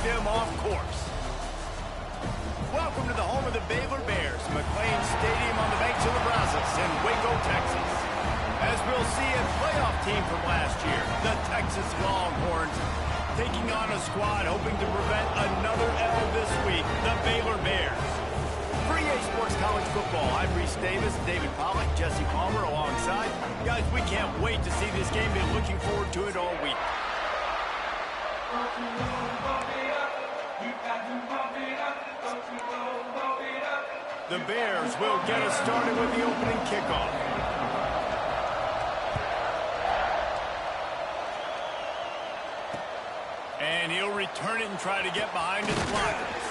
them off course. Welcome to the home of the Baylor Bears, McLean Stadium on the banks of the Brazos in Waco, Texas. As we'll see, a playoff team from last year, the Texas Longhorns, taking on a squad hoping to prevent another L this week, the Baylor Bears. PreReq Sports College Football, I'm Reese Davis, David Pollack, Jesse Palmer alongside. Guys, we can't wait to see this game. Been looking forward to it all week. The Bears will get us started with the opening kickoff. And he'll return it and try to get behind his blockers.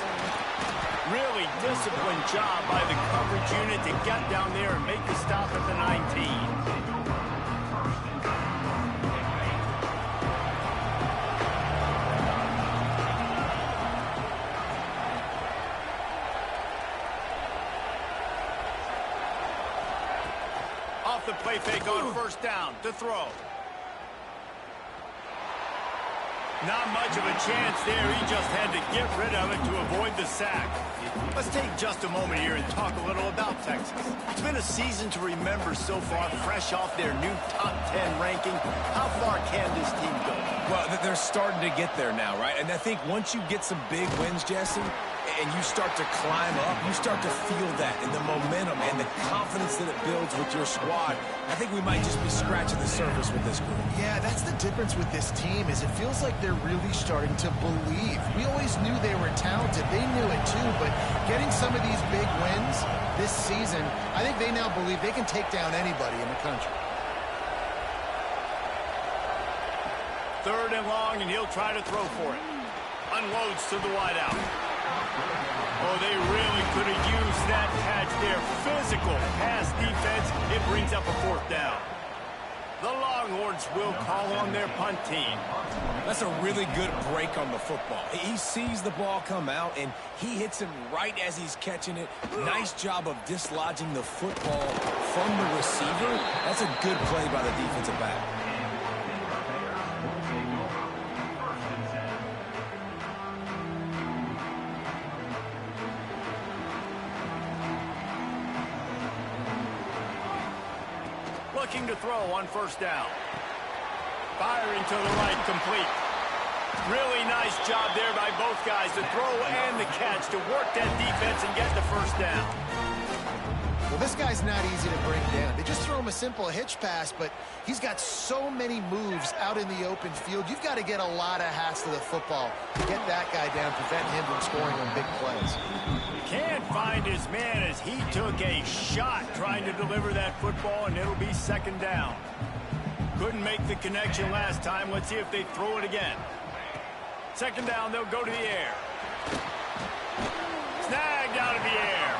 Really disciplined job by the coverage unit to get down there and make the stop at the 19. Off the play fake on first down to throw. Not much of a chance there. He just had to get rid of it to avoid the sack. Let's take just a moment here and talk a little about Texas. It's been a season to remember so far, fresh off their new top 10 ranking. How far can this team go? Well, they're starting to get there now, right? And I think once you get some big wins, Jesse, and you start to climb up, you start to feel that and the momentum and the confidence that it builds with your squad. I think we might just be scratching the surface with this group. Yeah, that's the difference with this team is it feels like they're really starting to believe. We always knew they were talented. They knew it too, but getting some of these big wins this season, I think they now believe they can take down anybody in the country. Third and long, and he'll try to throw for it. Unloads to the wideout. Oh, they really could have used that catch there. Physical pass defense. It brings up a fourth down. The Longhorns will call on their punt team. That's a really good break on the football. He sees the ball come out, and he hits him right as he's catching it. Nice job of dislodging the football from the receiver. That's a good play by the defensive back. Looking to throw on first down. Firing to the right, complete. Really nice job there by both guys, the throw and the catch to work that defense and get the first down. Well, this guy's not easy to bring down. They just throw him a simple hitch pass, but he's got so many moves out in the open field. You've got to get a lot of hats to the football to get that guy down, prevent him from scoring on big plays. Can't find his man as he took a shot trying to deliver that football, and it'll be second down. Couldn't make the connection last time. Let's see if they throw it again. Second down, they'll go to the air. Snagged out of the air.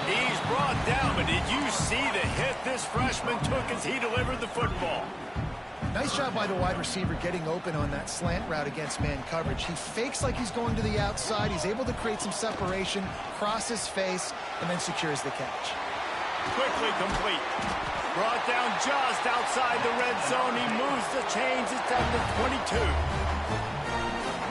He's brought down, but did you see the hit this freshman took as he delivered the football? Nice job by the wide receiver getting open on that slant route against man coverage. He fakes like he's going to the outside. He's able to create some separation, cross his face, and then secures the catch. Quickly complete. Brought down just outside the red zone. He moves the chains. It's at the 22.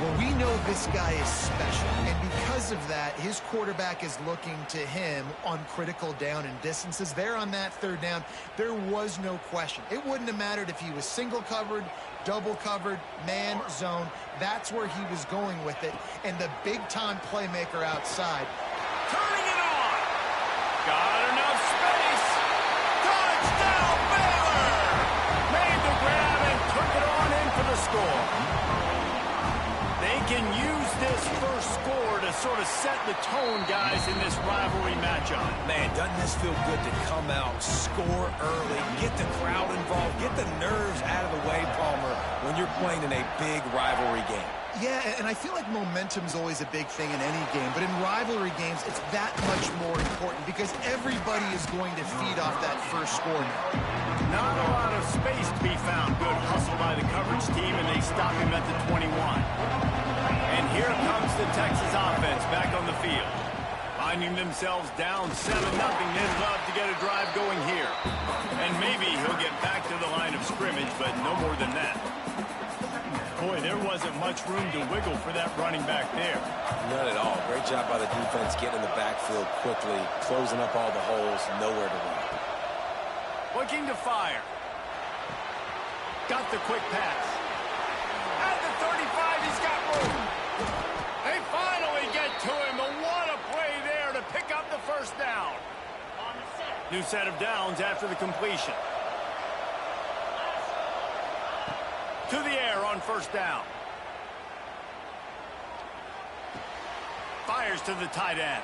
Well, we know this guy is special, and because of that, his quarterback is looking to him on critical down and distances. There on that third down, there was no question. It wouldn't have mattered if he was single covered, double covered, man, zone. That's where he was going with it, and the big-time playmaker outside. Turning it on. Got enough space. Touchdown, Baylor! Made the grab and took it on in for the score. They can use this first score to sort of set the tone, guys, in this rivalry matchup. Man, doesn't this feel good to come out, score early, get the crowd involved, get the nerves out of the way, Palmer, when you're playing in a big rivalry game? Yeah, and I feel like momentum's always a big thing in any game, but in rivalry games, it's that much more important because everybody is going to feed off that first score now. Not a lot of space to be found. Good hustle by the coverage team, and they stop him at the 21. And here comes the Texas offense back on the field. Finding themselves down 7-0, they'd love to get a drive going here. And maybe he'll get back to the line of scrimmage, but no more than that. Boy, there wasn't much room to wiggle for that running back there. None at all. Great job by the defense getting in the backfield quickly, closing up all the holes, nowhere to run. Looking to fire. Got the quick pass. At the 35, he's got room. They finally get to him, and what a play there to pick up the first down. New set of downs after the completion. To the air on first down. Fires to the tight end.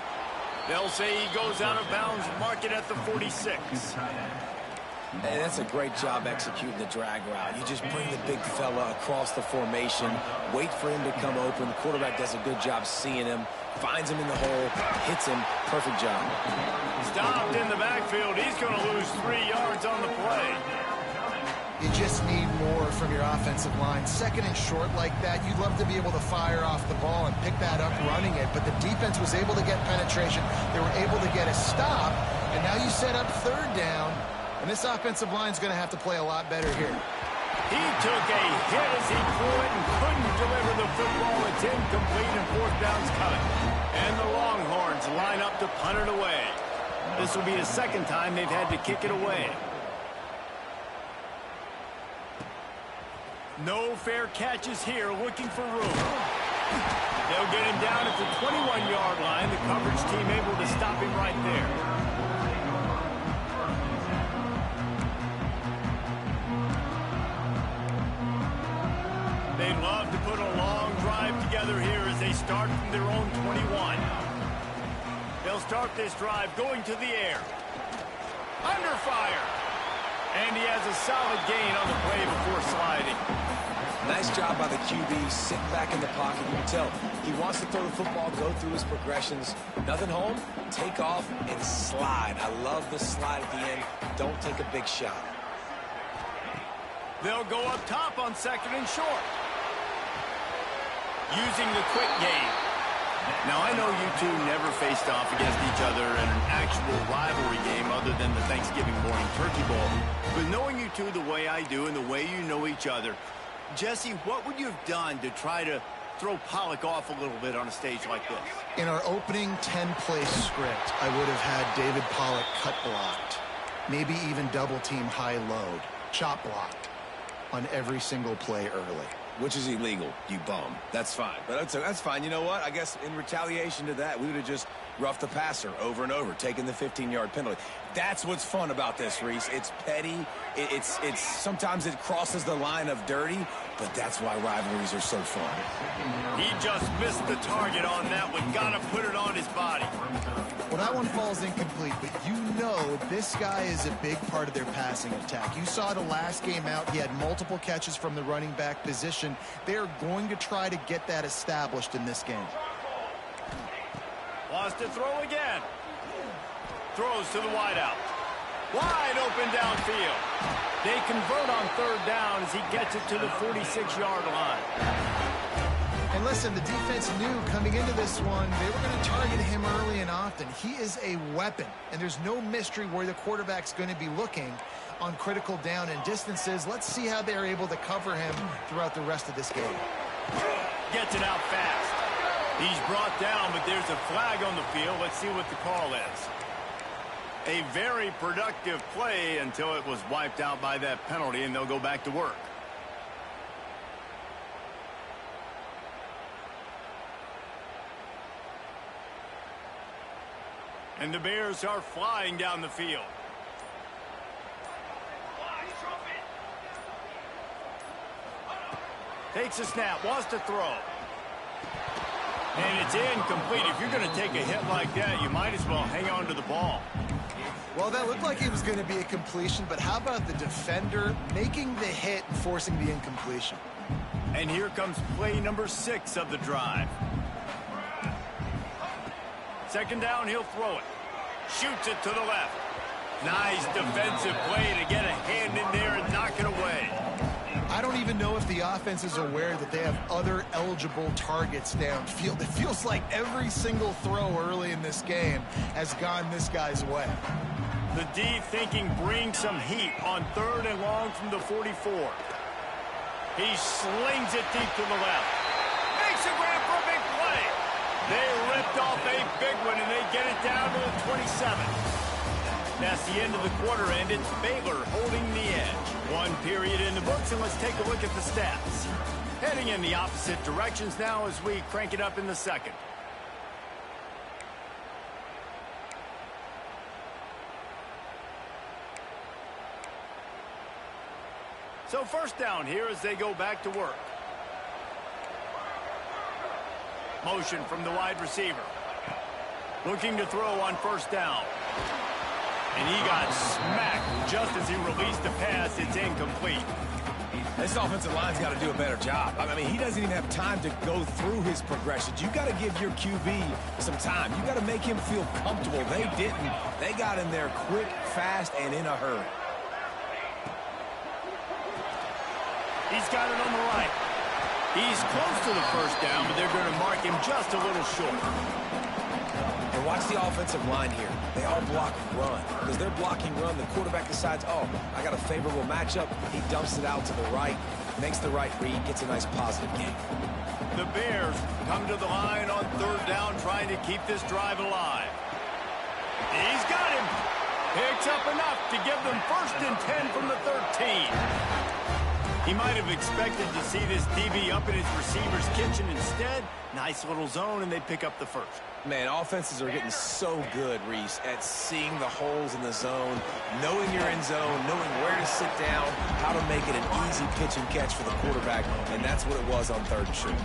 They'll say he goes out of bounds, mark it at the 46. And that's a great job executing the drag route. You just bring the big fella across the formation, wait for him to come open. The quarterback does a good job seeing him, finds him in the hole, hits him. Perfect job. Stopped in the backfield. He's going to lose 3 yards on the play. You just need more from your offensive line. Second and short like that, you'd love to be able to fire off the ball and pick that up running it, but the defense was able to get penetration. They were able to get a stop, and now you set up third down, and this offensive line is going to have to play a lot better here. He took a hit as he threw it and couldn't deliver the football. It's incomplete and fourth down's coming. And the Longhorns line up to punt it away. This will be the second time they've had to kick it away. No fair catches here, looking for room. They'll get him down at the 21-yard line. The coverage team able to stop him right there. They'd love to put a long drive together here as they start from their own 21. They'll start this drive going to the air. Under fire. And he has a solid gain on the play before sliding. Nice job by the QB, sitting back in the pocket. You can tell he wants to throw the football, go through his progressions. Nothing home, take off, and slide. I love the slide at the end. Don't take a big shot. They'll go up top on second and short. Using the quick game. Now, I know you two never faced off against each other in an actual rivalry game other than the Thanksgiving morning turkey bowl. But knowing you two the way I do and the way you know each other, Jesse, what would you have done to try to throw Pollock off a little bit on a stage like this? In our opening 10-play script, I would have had David Pollock cut blocked, maybe even double-team high-load, chop blocked on every single play early. Which is illegal, you bum. That's fine. But that's fine. You know what? I guess in retaliation to that, we would have just roughed the passer over and over, taking the 15-yard penalty. That's what's fun about this, Reese. It's petty. It's sometimes it crosses the line of dirty, but that's why rivalries are so fun. He just missed the target on that one. Got to put it on his body. Well, that one falls incomplete, but you know this guy is a big part of their passing attack. You saw the last game out. He had multiple catches from the running back position. They're going to try to get that established in this game. Wants to throw again. Throws to the wideout. Wide open downfield. They convert on third down as he gets it to the 46-yard line. And listen, the defense knew coming into this one, they were going to target him early and often. He is a weapon, and there's no mystery where the quarterback's going to be looking on critical down and distances. Let's see how they're able to cover him throughout the rest of this game. Gets it out fast. He's brought down, but there's a flag on the field. Let's see what the call is. A very productive play until it was wiped out by that penalty, and they'll go back to work. And the Bears are flying down the field. Takes a snap, wants to throw. And it's incomplete. If you're going to take a hit like that, you might as well hang on to the ball. Well, that looked like it was going to be a completion, but how about the defender making the hit and forcing the incompletion? And here comes play number 6 of the drive. Second down, he'll throw it. Shoots it to the left. Nice defensive play to get a hand in there and knock it away. I don't even know if the offense is aware that they have other eligible targets downfield. It feels like every single throw early in this game has gone this guy's way. The D thinking bring some heat on third and long from the 44. He slings it deep to the left. Makes a grab for a big play. They ripped off a big one, and they get it down to the 27. That's the end of the quarter, and it's Baylor holding the edge. One period in the books, and let's take a look at the stats. Heading in the opposite directions now as we crank it up in the second. So first down here as they go back to work. Motion from the wide receiver. Looking to throw on first down. And he got smacked just as he released the pass. It's incomplete. This offensive line's got to do a better job. I mean, he doesn't even have time to go through his progressions. You got to give your QB some time. You got to make him feel comfortable. They didn't. They got in there quick, fast, and in a hurry. He's got it on the right. He's close to the first down, but they're going to mark him just a little short. And watch the offensive line here. They all block run. Because they're blocking run, the quarterback decides, oh, I got a favorable matchup. He dumps it out to the right, makes the right read, gets a nice positive gain. The Bears come to the line on third down, trying to keep this drive alive. He's got him. Picks up enough to give them 1st and 10 from the 13. He might have expected to see this DB up in his receiver's kitchen. Instead, nice little zone, and they pick up the first. Man, offenses are getting so good, Reese, at seeing the holes in the zone, knowing your end zone, knowing where to sit down, how to make it an easy pitch and catch for the quarterback, and that's what it was on 3rd and short.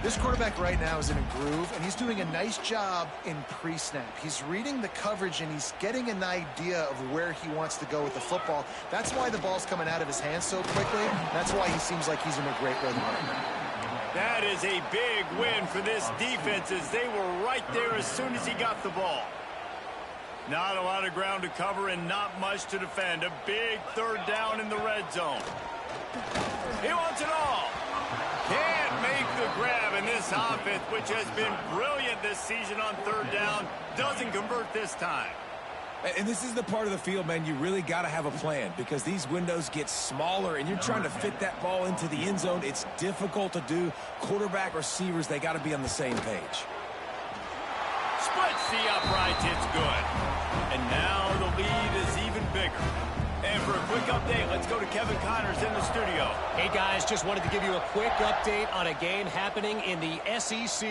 This quarterback right now is in a groove, and he's doing a nice job in pre-snap. He's reading the coverage, and he's getting an idea of where he wants to go with the football. That's why the ball's coming out of his hands so quickly. That's why he seems like he's in a great rhythm right now. That is a big win for this defense, as they were right there as soon as he got the ball. Not a lot of ground to cover and not much to defend. A big 3rd down in the red zone. He wants it all. Can't make the grab, and this offense, which has been brilliant this season on 3rd down, doesn't convert this time. And this is the part of the field, man, you really got to have a plan, because these windows get smaller and you're trying to fit that ball into the end zone. It's difficult to do. Quarterback, receivers, they got to be on the same page. Splits the uprights, it's good. And now the lead is even bigger. And for a quick update, let's go to Kevin Connors in the studio. Hey, guys, just wanted to give you a quick update on a game happening in the SEC.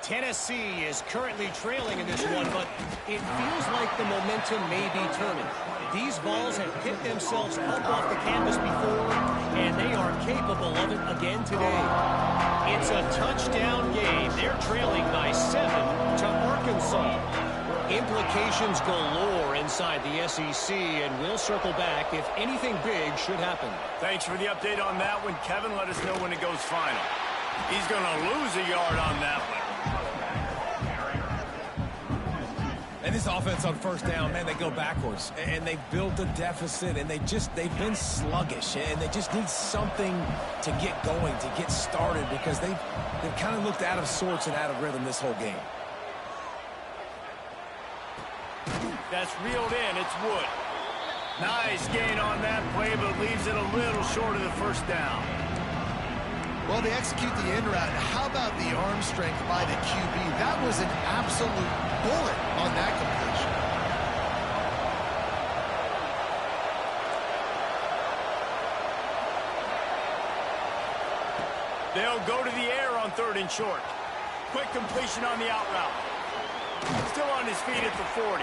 Tennessee is currently trailing in this one, but it feels like the momentum may be turning. These balls have hit themselves up off the canvas before, and they are capable of it again today. It's a touchdown game. They're trailing by 7 to Arkansas. Implications galore inside the SEC, and we'll circle back if anything big should happen. Thanks for the update on that one, Kevin. Let us know when it goes final. He's going to lose a yard on that one. And this offense on 1st down, man, they go backwards. And they've built a deficit, and they've been sluggish. And they just need something to get going, to get started, because they've kind of looked out of sorts and out of rhythm this whole game. That's reeled in. It's Wood. Nice gain on that play, but leaves it a little short of the 1st down. Well, they execute the end route. How about the arm strength by the QB? That was an absolute bullet on that completion. They'll go to the air on 3rd and short. Quick completion on the out route. Still on his feet at the 40.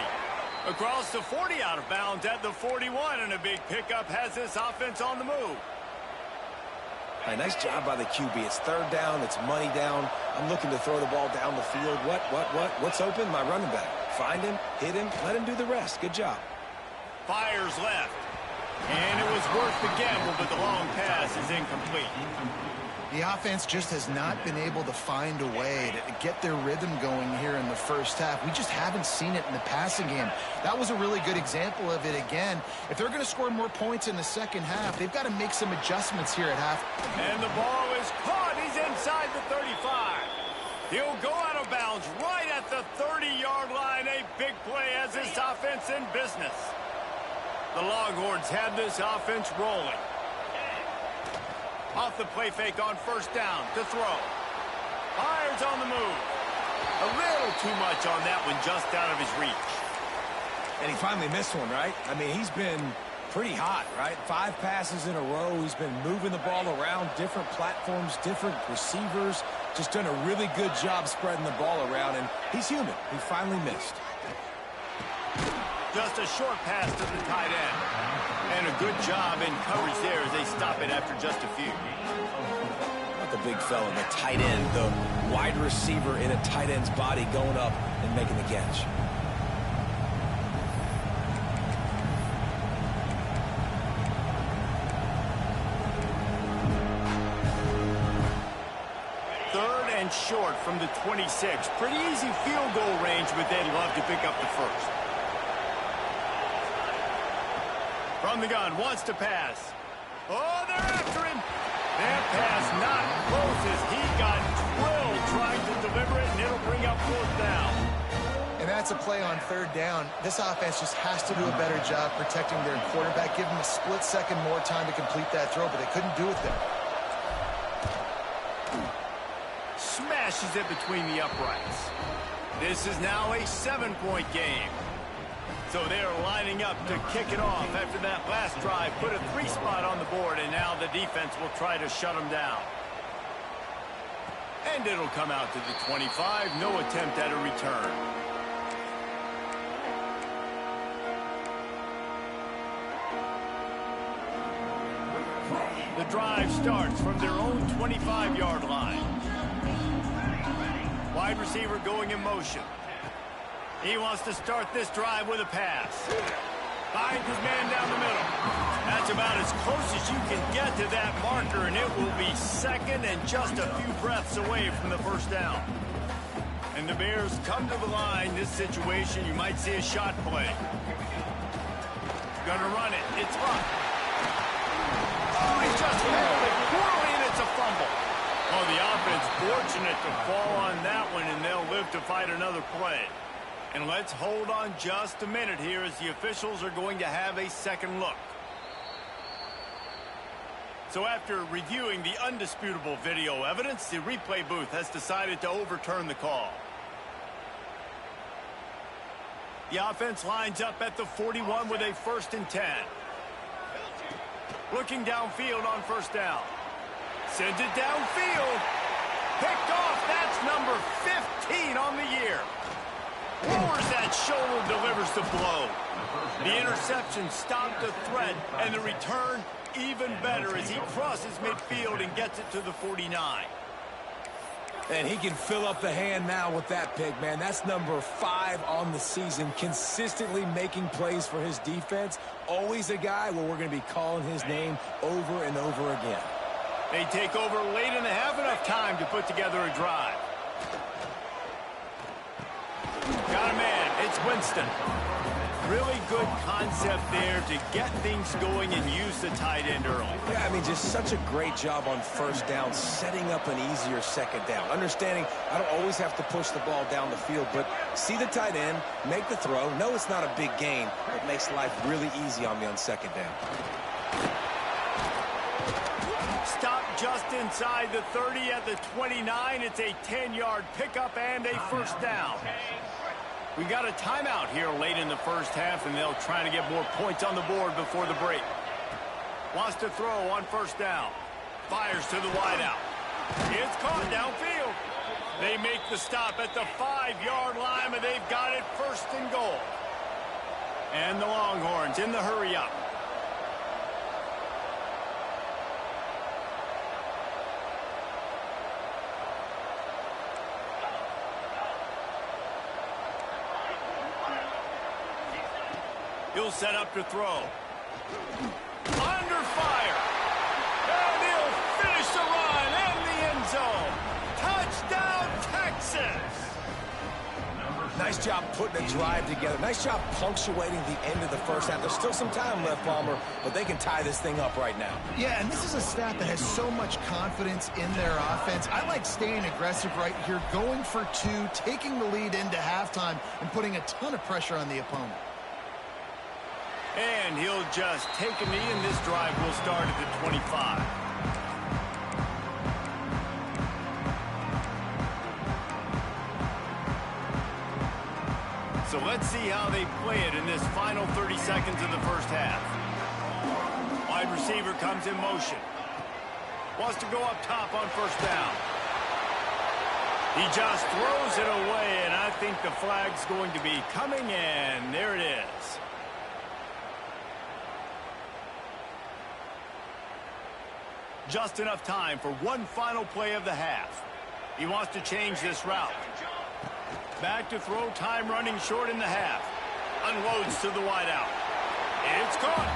Across the 40, out of bounds at the 41, and a big pickup has this offense on the move. All right, nice job by the QB. It's 3rd down. It's money down. I'm looking to throw the ball down the field. What's open? My running back. Find him, hit him, let him do the rest. Good job. Fires left. And it was worth the gamble, but the long pass is incomplete. The offense just has not been able to find a way to get their rhythm going here in the 1st half. We just haven't seen it in the passing game. That was a really good example of it again. If they're going to score more points in the 2nd half, they've got to make some adjustments here at half. And the ball is caught. He's inside the 35. He'll go out of bounds right at the 30-yard line. A big play has this offense in business. The Longhorns have this offense rolling. Off the play fake on first down to throw. Fires on the move. A little too much on that one, just out of his reach. And he finally missed one, right? I mean, he's been pretty hot, right? 5 passes in a row. He's been moving the ball around, different platforms, different receivers. Just done a really good job spreading the ball around, and he's human. He finally missed. Just a short pass to the tight end. And a good job in coverage there as they stop it after just a few. Not the big fella, the tight end, the wide receiver in a tight end's body going up and making the catch. Third and short from the 26. Pretty easy field goal range, but they'd love to pick up the first. From the gun, wants to pass. Oh, they're after him. That pass not close as he got drilled trying to deliver it, and it'll bring up fourth down. And that's a play on third down. This offense just has to do a better job protecting their quarterback. Give him a split second more time to complete that throw, but they couldn't do it there. Smashes it between the uprights. This is now a 7-point game. So they're lining up to kick it off after that last drive. Put a 3 spot on the board, and now the defense will try to shut them down. And it'll come out to the 25. No attempt at a return. The drive starts from their own 25-yard line. Wide receiver going in motion. He wants to start this drive with a pass. Finds his man down the middle. That's about as close as you can get to that marker, and it will be second and just a few breaths away from the first down. And the Bears come to the line. This situation, you might see a shot play. Gonna run it. It's up. Oh, he just handled it poorly, and it's a fumble. Oh, the offense fortunate to fall on that one, and they'll live to fight another play. And let's hold on just a minute here as the officials are going to have a second look. So after reviewing the undisputable video evidence, the replay booth has decided to overturn the call. The offense lines up at the 41 with a 1st and 10. Looking downfield on first down. Sends it downfield. Picked off. That's number 15 on the year. Lowers that shoulder, delivers the blow. The interception stopped the threat, and the return even better as he crosses midfield and gets it to the 49. And he can fill up the hand now with that pick, man. That's number 5 on the season, consistently making plays for his defense. Always a guy where we're going to be calling his name over and over again. They take over late in the half, enough time to put together a drive. Got a man. It's Winston. Really good concept there to get things going and use the tight end early. Yeah, I mean, just such a great job on first down, setting up an easier second down. Understanding I don't always have to push the ball down the field, but see the tight end, make the throw. No, it's not a big gain, but it makes life really easy on me on second down. Stop just inside the 30 at the 29. It's a 10-yard pickup and a first down. We got a timeout here late in the first half, and they'll try to get more points on the board before the break. Wants to throw on first down. Fires to the wideout. It's caught downfield. They make the stop at the 5-yard line, and they've got it 1st and goal. And the Longhorns in the hurry up. He'll set up to throw. Under fire. And he'll finish the run in the end zone. Touchdown, Texas. Nice job putting a drive together. Nice job punctuating the end of the first half. There's still some time left, Palmer, but they can tie this thing up right now. Yeah, and this is a staff that has so much confidence in their offense. I like staying aggressive right here, going for 2, taking the lead into halftime, and putting a ton of pressure on the opponent. And he'll just take a knee, and this drive will start at the 25. So let's see how they play it in this final 30 seconds of the first half. Wide receiver comes in motion. Wants to go up top on first down. He just throws it away, and I think the flag's going to be coming in. There it is. Just enough time for one final play of the half. He wants to change this route. Back to throw, time running short in the half. Unloads to the wideout. It's caught.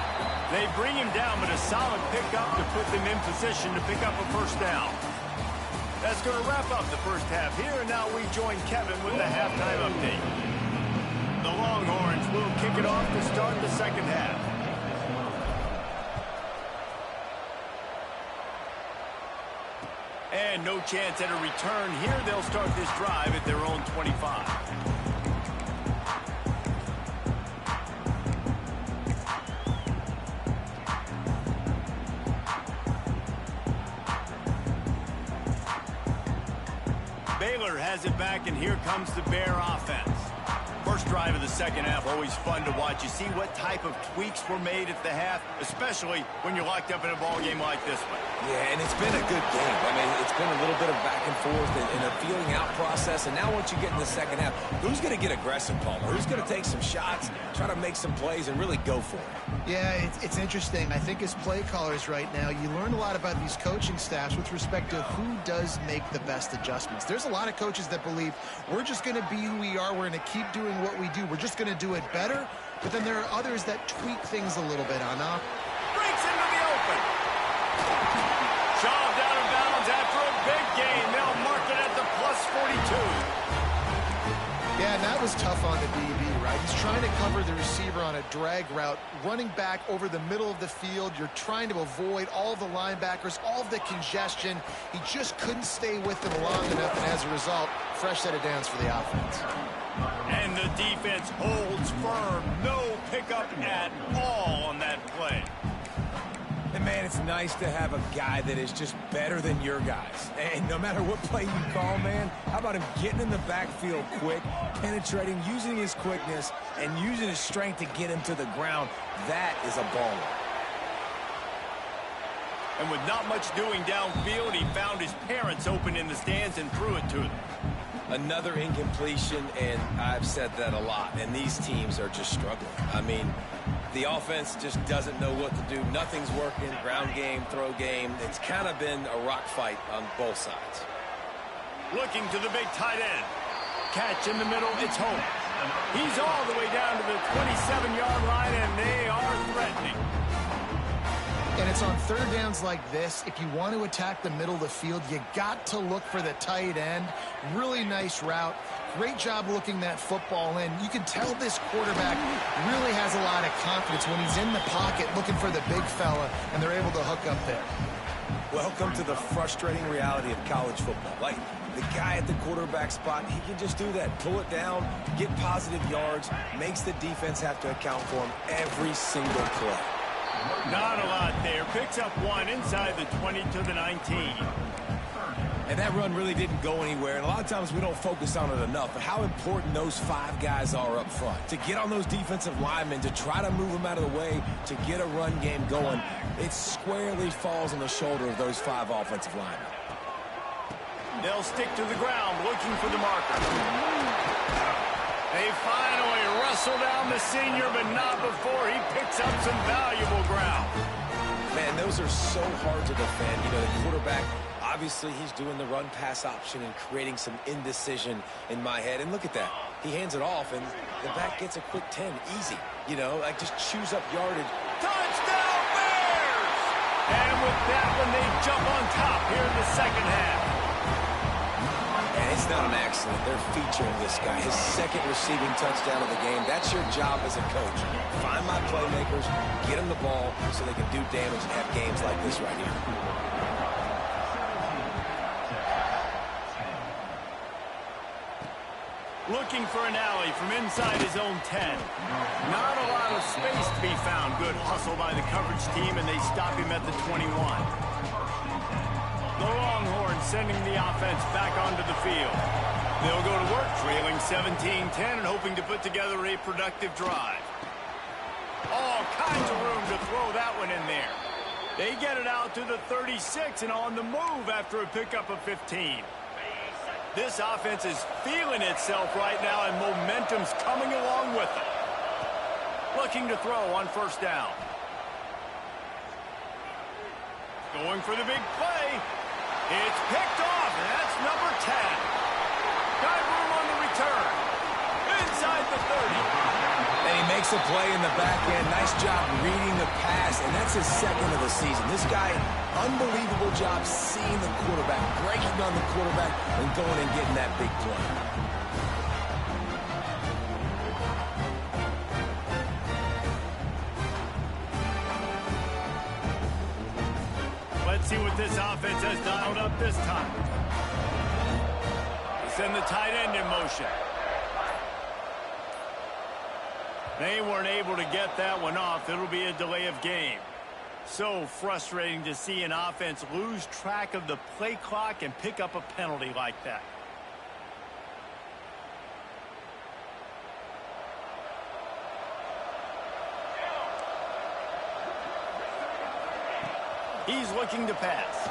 They bring him down, but a solid pickup to put them in position to pick up a first down. That's going to wrap up the first half here, and now we join Kevin with the halftime update. The Longhorns will kick it off to start the second half. And no chance at a return here. They'll start this drive at their own 25. Baylor has it back, and here comes the Bear offense. First drive of the second half, always fun to watch. You see what type of tweaks were made at the half, especially when you're locked up in a ball game like this one. Yeah, and it's been a good game. I mean, it's been a little bit of back and forth and a feeling out process. And now once you get in the second half, who's going to get aggressive, Palmer? Who's going to take some shots, try to make some plays, and really go for it? Yeah, it's interesting. I think as play callers right now, you learn a lot about these coaching staffs with respect to who does make the best adjustments. There's a lot of coaches that believe we're just going to be who we are. We're going to keep doing what we do. We're just going to do it better. But then there are others that tweak things a little bit on up. Breaks into the open. Shoved out of bounds after a big gain. They'll mark it at the plus 42. Yeah, and that was tough on the DB, right? He's trying to cover the receiver on a drag route, running back over the middle of the field. You're trying to avoid all the linebackers, all of the congestion. He just couldn't stay with them long enough, and as a result, fresh set of downs for the offense. And the defense holds firm. No pickup at all on that play. And, man, it's nice to have a guy that is just better than your guys. And no matter what play you call, man, how about him getting in the backfield quick, penetrating, using his quickness, and using his strength to get him to the ground? That is a baller. And with not much doing downfield, he found his parents open in the stands and threw it to them. Another incompletion, and I've said that a lot, and these teams are just struggling. I mean, the offense just doesn't know what to do. Nothing's working. Ground game, throw game. It's kind of been a rock fight on both sides. Looking to the big tight end. Catch in the middle. It's home. He's all the way down to the 27-yard line, and they are threatening. And it's on third downs like this. If you want to attack the middle of the field, you got to look for the tight end. Really nice route. Great job looking that football in. You can tell this quarterback really has a lot of confidence when he's in the pocket looking for the big fella, and they're able to hook up there. Welcome to the frustrating reality of college football. Like, the guy at the quarterback spot, he can just do that. Pull it down, get positive yards, makes the defense have to account for him every single play. Not a lot there. Picks up one inside the 20 to the 19. And that run really didn't go anywhere. And a lot of times we don't focus on it enough. But how important those five guys are up front. To get on those defensive linemen, to try to move them out of the way, to get a run game going, it squarely falls on the shoulder of those five offensive linemen. They'll stick to the ground looking for the marker. They finally wrestle down the senior, but not before he picks up some valuable ground. Man, those are so hard to defend. You know, the quarterback, obviously he's doing the run-pass option and creating some indecision in my head. And look at that. He hands it off, and the back gets a quick 10. Easy. You know, like just chews up yardage. Touchdown, Bears! And with that one, they jump on top here in the second half. And it's not an accident. They're featuring this guy. His second receiving touchdown of the game. That's your job as a coach. Find my playmakers, get them the ball so they can do damage and have games like this right here. Looking for an alley from inside his own 10. Not a lot of space to be found. Good hustle by the coverage team, and they stop him at the 21. The Longhorns sending the offense back onto the field. They'll go to work trailing 17-10 and hoping to put together a productive drive. All kinds of room to throw that one in there. They get it out to the 36 and on the move after a pickup of 15. This offense is feeling itself right now, and momentum's coming along with it. Looking to throw on first down. Going for the big play. It's picked off, and that's number 10. Got room on the return. Inside the 30. And he makes a play in the back end. Nice job reading the pass, and that's his second of the season. This guy, unbelievable job seeing the quarterback, breaking on the quarterback, and going and getting that big play. Let's see what this offense has dialed up this time. They send the tight end in motion. They weren't able to get that one off. It'll be a delay of game. So frustrating to see an offense lose track of the play clock and pick up a penalty like that. He's looking to pass.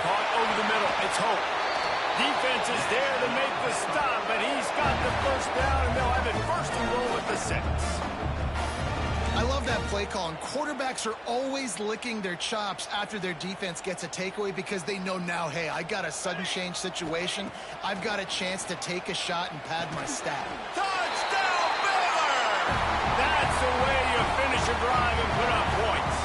Caught over the middle. It's Hope. Defense is there to make the stop, but he's got the first down, and they'll have it first and goal at the 6. I love that play call, and quarterbacks are always licking their chops after their defense gets a takeaway because they know now, hey, I got a sudden change situation. I've got a chance to take a shot and pad my stat. Touchdown, Baylor! That's the way you finish a drive and put up points.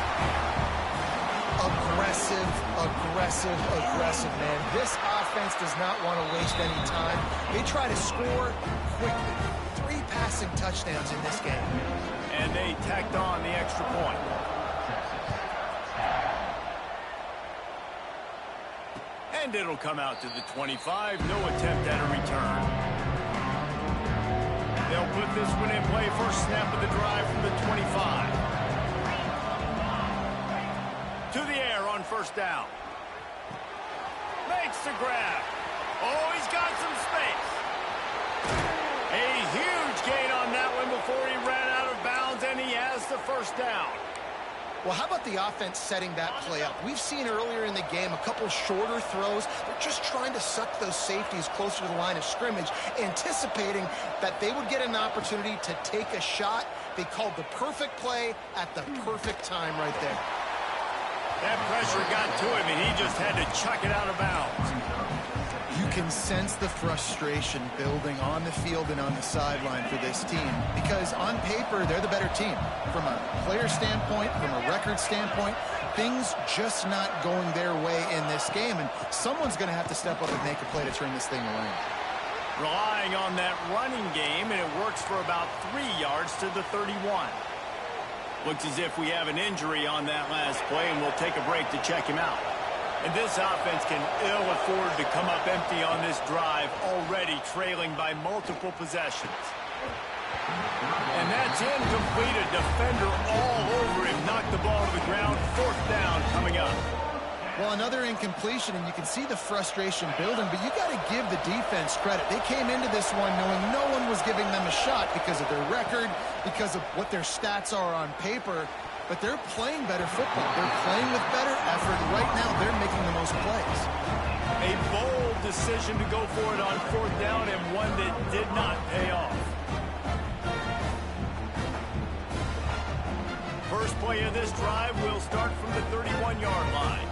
Aggressive, aggressive, aggressive, man. This offense does not want to waste any time. They try to score quickly. 3 passing touchdowns in this game. And they tacked on the extra point. And it'll come out to the 25. No attempt at a return. They'll put this one in play first snap of the drive from the 25. To the air on first down. Makes the grab. Oh, he's got some space. A huge gain on that one before he ran out of bounds, and he has the first down. Well, how about the offense setting that play up? We've seen earlier in the game a couple shorter throws. They're just trying to suck those safeties closer to the line of scrimmage, anticipating that they would get an opportunity to take a shot. They called the perfect play at the perfect time right there. That pressure got to him, and he just had to chuck it out of bounds. You can sense the frustration building on the field and on the sideline for this team because on paper, they're the better team. From a player standpoint, from a record standpoint, things just not going their way in this game, and someone's going to have to step up and make a play to turn this thing around. Relying on that running game, and it works for about 3 yards to the 31. Looks as if we have an injury on that last play, and we'll take a break to check him out. And this offense can ill afford to come up empty on this drive, already trailing by multiple possessions. And that's incomplete. A defender all over him. Knocked the ball to the ground. 4th down coming up. Well, another incompletion, and you can see the frustration building, but you got to give the defense credit. They came into this one knowing no one was giving them a shot because of their record, because of what their stats are on paper, but they're playing better football. They're playing with better effort. Right now, they're making the most plays. A bold decision to go for it on 4th down, and one that did not pay off. First play of this drive will start from the 31-yard line.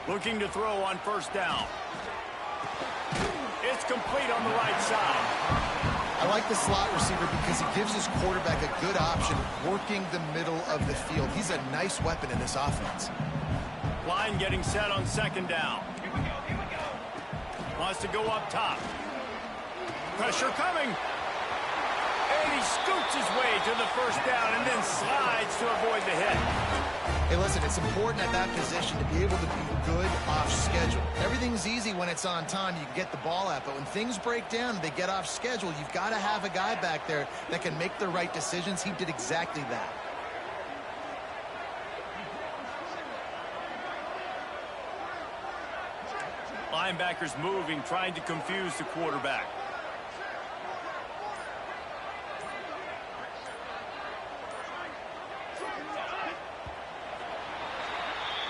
Looking to throw on first down. It's complete on the right side. I like the slot receiver because he gives his quarterback a good option working the middle of the field. He's a nice weapon in this offense. Line getting set on 2nd down. Wants to go up top. Pressure coming. And he scoots his way to the first down and then slides to avoid the hit. Hey, listen, it's important at that position to be able to be good off schedule. Everything's easy when it's on time. You can get the ball out, but when things break down and they get off schedule, you've got to have a guy back there that can make the right decisions. He did exactly that. Linebackers moving, trying to confuse the quarterback.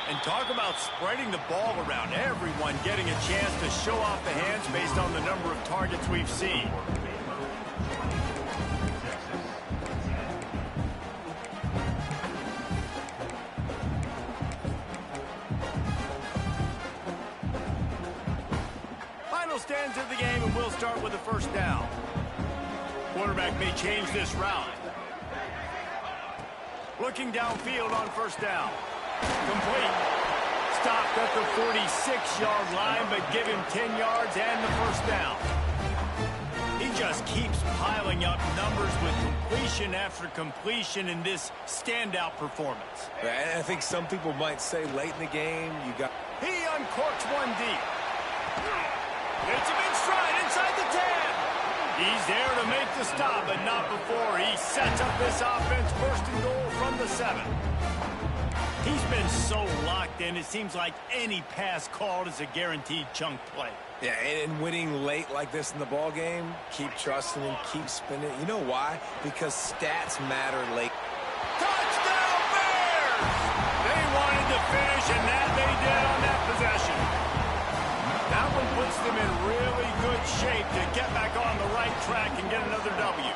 And talk about spreading the ball around. Everyone getting a chance to show off the hands based on the number of targets we've seen. Final stands of the game, and we'll start with a first down. Quarterback may change this route. Looking downfield on first down. Complete. Stopped at the 46-yard line, but give him 10 yards and the first down. He just keeps piling up numbers with completion after completion in this standout performance. And I think some people might say late in the game, you got... He uncorks one deep. Hits him in stride inside the 10. He's there to make the stop, but not before he sets up this offense first and goal from the 7. He's been so locked in, it seems like any pass called is a guaranteed chunk play. Yeah, and winning late like this in the ball game, keep trusting him, keep spinning. You know why? Because stats matter late. Touchdown Bears! They wanted to finish, and that they did on that possession. That one puts them in really good shape to get back on the right track and get another W.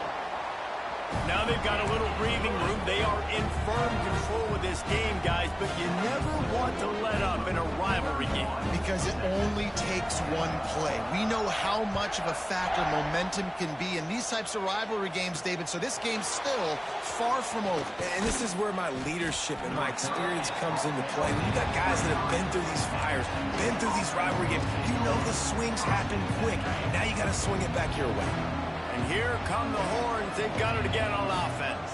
Now they've got a little breathing room. They are in firm control of this game, guys, but you never want to let up in a rivalry game. Because it only takes one play. We know how much of a factor momentum can be in these types of rivalry games, David, so this game's still far from over. And this is where my leadership and my experience comes into play. When you got guys that have been through these fires, been through these rivalry games, you know the swings happen quick. Now you got to swing it back your way. And here come the horns. They've got it again on offense.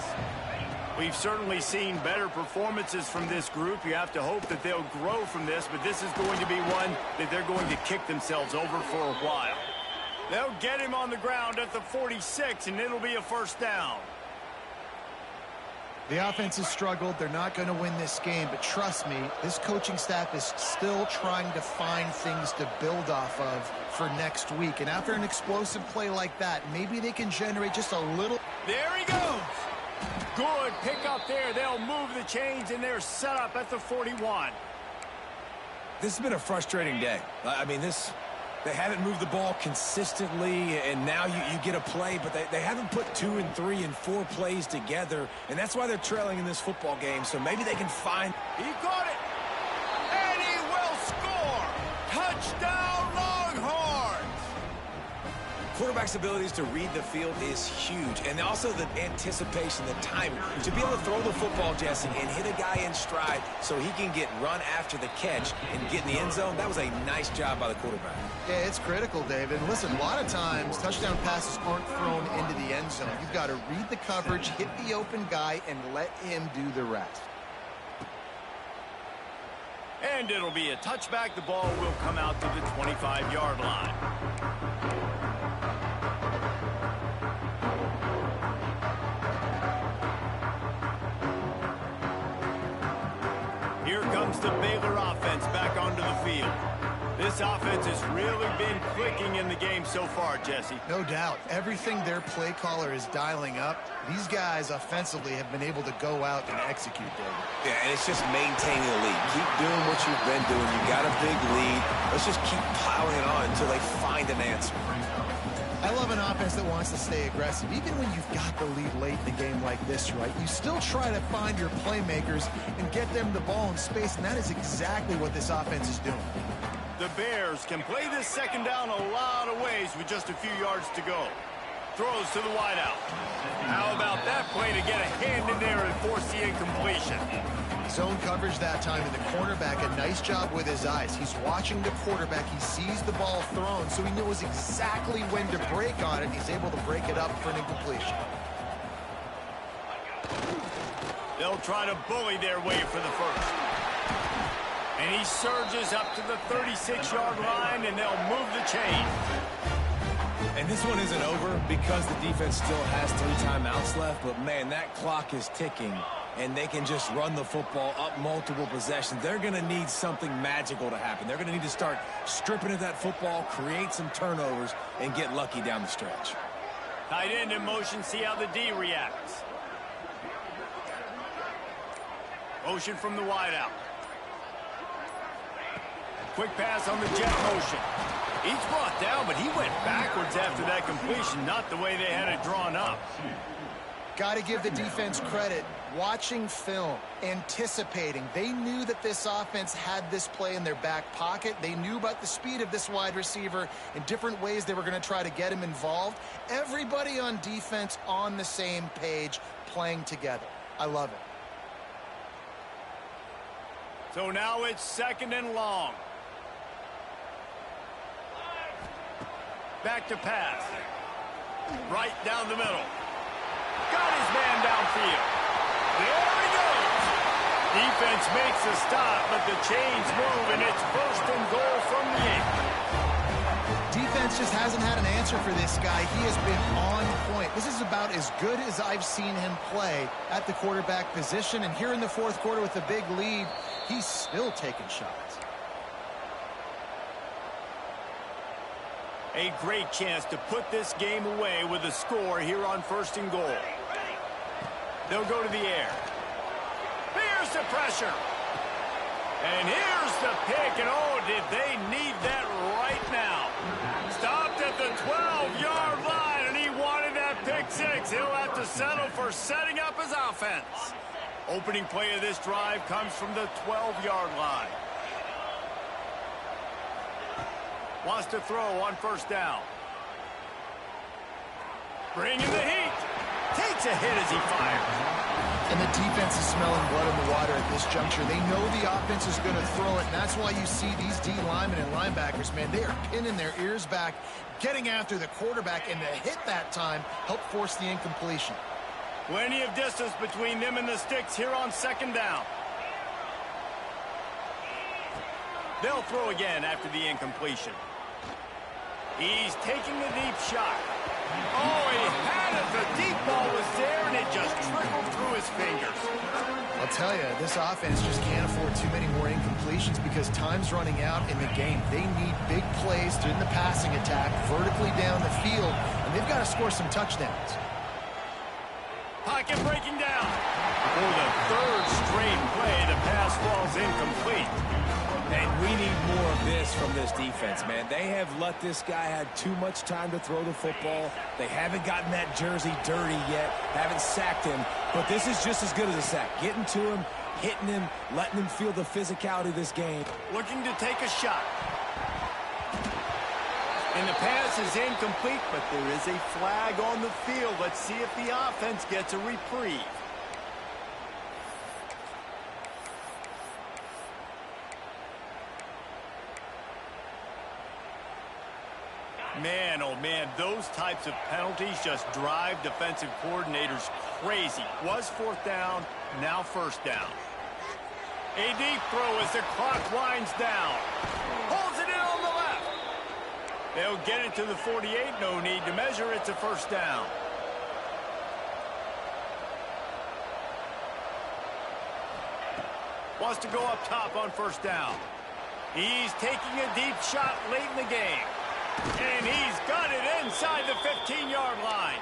We've certainly seen better performances from this group. You have to hope that they'll grow from this, but this is going to be one that they're going to kick themselves over for a while. They'll get him on the ground at the 46, and it'll be a first down. The offense has struggled. They're not going to win this game, but trust me, this coaching staff is still trying to find things to build off of for next week. And after an explosive play like that, maybe they can generate just a little. There he goes. Good pick up there. They'll move the chains, and they're set up at the 41. This has been a frustrating day. I mean, they haven't moved the ball consistently, and now you get a play, but they haven't put 2 and 3 and 4 plays together, and that's why they're trailing in this football game, so maybe they can find... He caught it, and he will score! Touchdown, Longhorns! Quarterback's abilities to read the field is huge, and also the anticipation, the timing. To be able to throw the football, Jesse, and hit a guy in stride so he can get run after the catch and get in the end zone, that was a nice job by the quarterback. Yeah, it's critical, David. And listen, a lot of times, touchdown passes aren't thrown into the end zone. You've got to read the coverage, hit the open guy, and let him do the rest. And it'll be a touchback. The ball will come out to the 25-yard line. Here comes the Baylor offense back onto the field. This offense has really been clicking in the game so far, Jesse. No doubt. Everything their play caller is dialing up, these guys offensively have been able to go out and execute, David. Yeah, and it's just maintaining the lead. Keep doing what you've been doing. You got a big lead. Let's just keep piling it on until they find an answer. I love an offense that wants to stay aggressive. Even when you've got the lead late in the game like this, right, you still try to find your playmakers and get them the ball in space, and that is exactly what this offense is doing. The Bears can play this second down a lot of ways with just a few yards to go. Throws to the wideout. How about that play to get a hand in there and force the incompletion? Zone coverage that time, and the cornerback, a nice job with his eyes. He's watching the quarterback. He sees the ball thrown, so he knows exactly when to break on it. He's able to break it up for an incompletion. They'll try to bully their way for the first. And he surges up to the 36-yard line, and they'll move the chain. And this one isn't over because the defense still has 3 timeouts left, but man, that clock is ticking. and they can just run the football up multiple possessions, they're going to need something magical to happen. They're going to need to start stripping at that football, create some turnovers, and get lucky down the stretch. Tight end in motion, see how the D reacts. Motion from the wideout. Quick pass on the jet motion. He's brought down, but he went backwards after that completion, not the way they had it drawn up. Got to give the defense credit. Watching film, anticipating. They knew that this offense had this play in their back pocket. They knew about the speed of this wide receiver in different ways they were going to try to get him involved. Everybody on defense on the same page, playing together. I love it. So now it's 2nd and long. Back to pass. Right down the middle. Got his man downfield. There he goes. Defense makes a stop, but the chains move, and it's 1st and goal from the 8. Defense just hasn't had an answer for this guy. He has been on point. This is about as good as I've seen him play at the quarterback position. And here in the 4th quarter with a big lead, he's still taking shots. A great chance to put this game away with a score here on 1st and goal. They'll go to the air. Here's the pressure. And here's the pick. And oh, did they need that right now. Stopped at the 12-yard line, and he wanted that pick 6. He'll have to settle for setting up his offense. Opening play of this drive comes from the 12-yard line. Wants to throw on 1st down. Bringing the heat. Takes a hit as he fires. And the defense is smelling blood in the water at this juncture. They know the offense is going to throw it, and that's why you see these D linemen and linebackers, man, they are pinning their ears back, getting after the quarterback, and to hit that time helped force the incompletion. Plenty of distance between them and the sticks here on 2nd down. They'll throw again after the incompletion. He's taking the deep shot. Oh, he had it. The deep ball was there, and it just trickled through his fingers. I'll tell you, this offense just can't afford too many more incompletions because time's running out in the game. They need big plays in the passing attack, vertically down the field, and they've got to score some touchdowns. Pocket breaking down. For the 3rd straight play, the pass falls incomplete. And we need more of this from this defense, man. They have let this guy have too much time to throw the football. They haven't gotten that jersey dirty yet, haven't sacked him. But this is just as good as a sack. Getting to him, hitting him, letting him feel the physicality of this game. Looking to take a shot. And the pass is incomplete, but there is a flag on the field. Let's see if the offense gets a reprieve. Man, oh man, those types of penalties just drive defensive coordinators crazy. Was 4th down, now 1st down. A deep throw as the clock winds down. Holds it in on the left. They'll get it to the 48, no need to measure, it's a 1st down. Wants to go up top on 1st down. He's taking a deep shot late in the game. And he's got it inside the 15-yard line.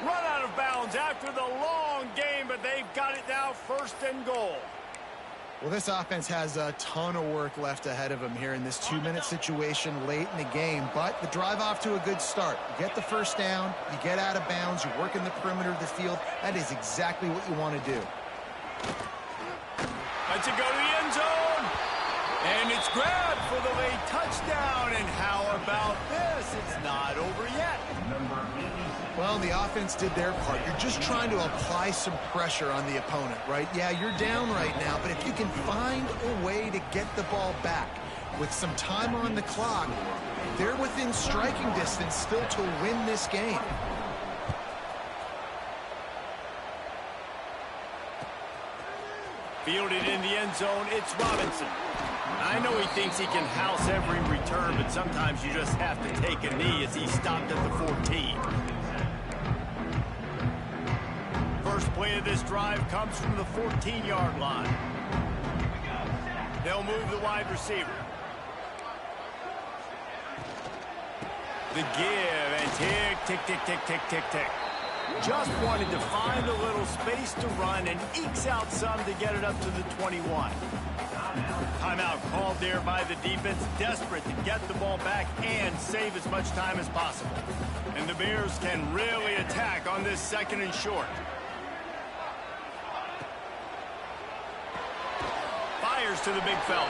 Run out of bounds after the long game, but they've got it now 1st and goal. Well, this offense has a ton of work left ahead of them here in this 2-minute situation late in the game, but the drive off to a good start. You get the 1st down, you get out of bounds, you work in the perimeter of the field. That is exactly what you want to do. Lets it go to the end zone. And it's grabbed for the late touchdown. And how about this? It's not over yet. Well, the offense did their part. You're just trying to apply some pressure on the opponent, right? Yeah, you're down right now, but if you can find a way to get the ball back with some time on the clock, they're within striking distance still to win this game. Fielded in the end zone, it's Robinson. I know he thinks he can house every return, but sometimes you just have to take a knee as he stopped at the 14. First Play of this drive comes from the 14-yard line. They'll move the wide receiver. The give, and tick, tick, tick, tick, tick, tick, tick. Just wanted to find a little space to run and ekes out some to get it up to the 21. Timeout called there by the defense, desperate to get the ball back and save as much time as possible. And the Bears can really attack on this 2nd and short. Fires to the big fella.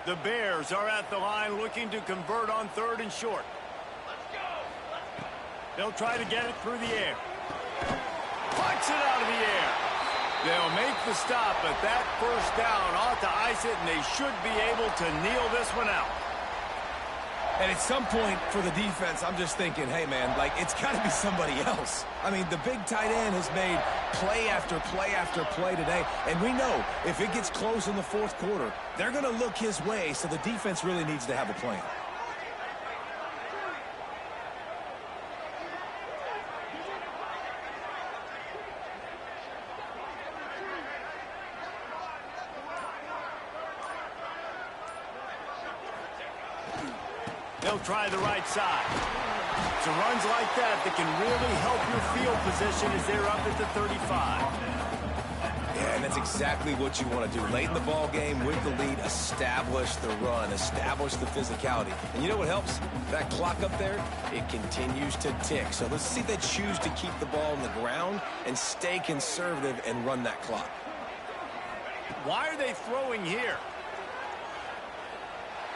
The Bears are at the line looking to convert on 3rd and short. They'll try to get it through the air. Plucks it out of the air. They'll make the stop, but that first down ought to ice it, and they should be able to kneel this one out. And at some point for the defense, I'm just thinking, hey, man, like, it's got to be somebody else. I mean, the big tight end has made play after play after play today. And we know if it gets close in the 4th quarter, they're going to look his way, so the defense really needs to have a plan. They'll try the right side. So runs like that can really help your field position as they're up at the 35. Yeah, and that's exactly what you want to do. Late in the ball game with the lead, establish the run, establish the physicality. And you know what helps? That clock up there, it continues to tick. So let's see if they choose to keep the ball on the ground and stay conservative and run that clock. Why are they throwing here?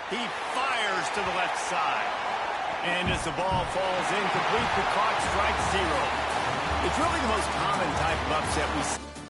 He fires to the left side. And as the ball falls incomplete, the clock strikes 0. It's really the most common type of upset we see.